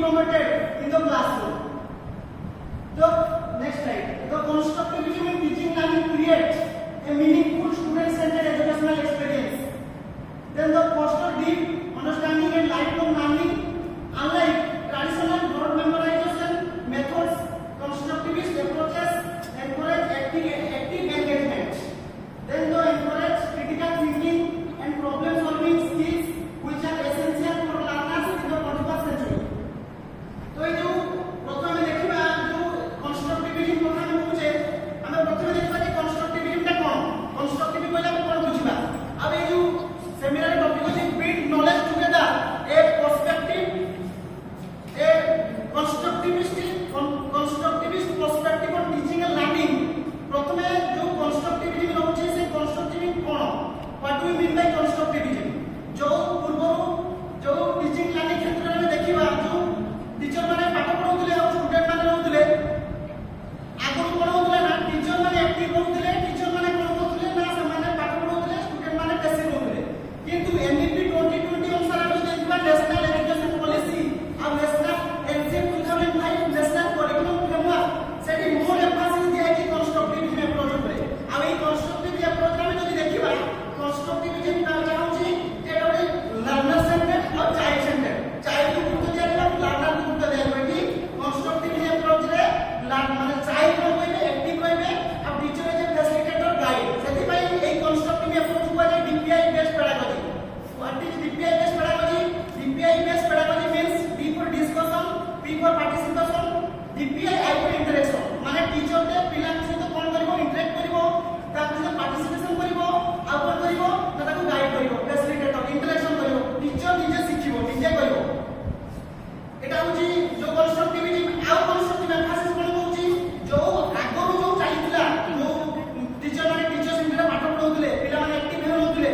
promoted in the classroom. So next slide. The constructivism in teaching learning creates a meaningful student-centered educational experience. Then the foster deep understanding and lifelong learning. Unlike traditional rote memorization methods, constructivist approaches encourage active engagement. Then they encourage critical thinking and problem-solving skills, which are essential for learners in the 21st century. तो ये जो प्रथम देखिबा जो constructivism কথা আমি বুঝে আমরা প্রথমে দেখবা যে कंस्ट्रक्टिविज्म টা কোন कंस्ट्रक्टिविज्म কইলা আমি কোন বুঝিবা আর এই যে সেমিনার টপিক হচ্ছে build knowledge together a perspective a constructivist perspective on teaching and learning প্রথমে যে कंस्ट्रक्टिविज्म রয়েছে সেই कंस्ट्रक्टिविज्म কোন what do you mean by constructivism जो पूर्व जो टीचिंग लर्निंग क्षेत्र में देखिबा जो टीचर माने पाठ पढौतले और स्टूडेंट माने रहउतले आगु पढौतले ना टीचर माने एक्टिव रहउतले टीचर माने कोन करतले ना समाने पाठ पढौतले स्टूडेंट माने पैसिव रहउतले किंतु एनईपी 2020 अनुसार हम देखिबा नेशनल एजुकेशन पॉलिसी और national NCF 2005 national curriculum framework सेटी मोर एम्फासिस दिया कि कंस्ट्रक्टिविज्म अप्रोच ऊपर आ ए कंस्ट्रक्टिव अप्रोच में जदी देखिबा कंस्ट्रक्टिविज्म का चाहूची जे लर्नर सेंटर्ड और चाइल्ड सेंटर्ड चाइल्ड को गुरुत्व दिया गया लर्नर को गुरुत्व दिया गया कि कंस्ट्रक्टिविज्म अप्रोच रे माने चाइल्ड को कोई एक्टिव होइबे और टीचर जे फैसिलिटेटर गाइड सेति भाई ए कंस्ट्रक्टिव अप्रोच को जे DPI based pedagogy what is DPI based pedagogy DPI based pedagogy means D for discussion P for participation DPI I for interaction माने टीचर के पिला सहित कोन करबो इंटरेक्ट करबो ता सहित पार्टिसिपेशन करबो आ कोन करबो ता ताको गाइड करबो फैसिलिटेटर इंटरेक्शन करबो टीचर निजे शिखिबो निजे करबो एटा होची जो कंस्ट्रक्टिविज्म आउ कंस्ट्रक्टिव एम्फासिस कोन होची जो आगो जो चालितला जो टीचर माने टीचर सेंटर पाठ पढौतले पिला माने एक्टिव होउतले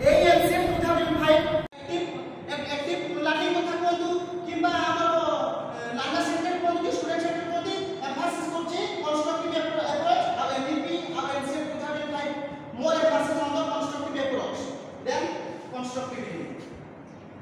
ए एनसीएफ 2005 एक्टिव लर्निंग कथा कोंतु किबा हमर लर्नर सेंटर कोंतु कि स्टूडेंट सेंटर कोंतु एम्फासिस करछि कंस्ट्रक्टिव अप्रोच और एनईपी और NCF 2005 more emphasis on the constructive approach then constructivism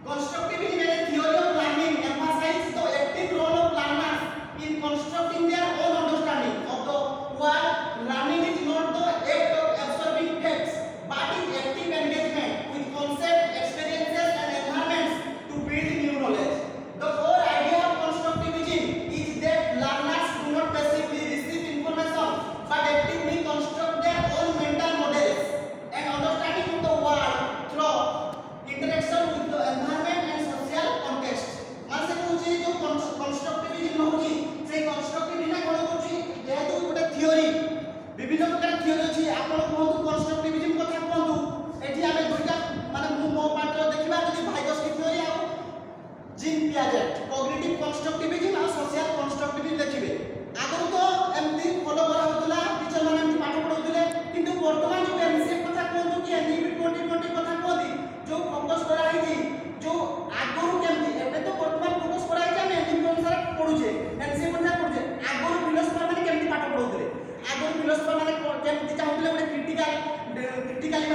Constructivism is a theory of learning emphasizes the active role of learners in constructing their own understanding of the world. Learning is not the act of absorbing facts, but is active engagement with concepts, experiences, and environments to build new knowledge. The core idea of constructivism is that learners do not passively receive information, but actively construct their own mental models and understanding of the world through interaction with the environment and social context. मान से कहूची जो constructivism होची से constructivism कोन होची जेहेतु गोटे theory विभिन्न प्रकार थियोरी अछि आपण कोहतु कंस्ट्रक्टिविज्म कथा कोहतु एठी आमे दुईटा माने मो पार्ट देखिबा जदि भाइगस्की थियोरी आ जीन पियाजेट कॉग्निटिव कंस्ट्रक्टिविज्म और सोशल कंस्ट्रक्टिविज्म देखिबे आगु तो एमती फॉलो करा होतला टीचर माने एमती पाठ पढौतले किंतु वर्तमान जो एनसीएफ कथा कोहतु कि एनईपी 2020 कथा कोहदी जो फोकस करा है जो आगुरु केमती एबे तो वर्तमान फोकस करा है हम एनईपी अनुसार पढुचे एनसीएफ अनुसार पढुचे आगुरु फिलोसफर माने केमती पाठ पढौतले आगुरु फिलोसफर माने केमती चाहुतले गोटे क्रिटिकली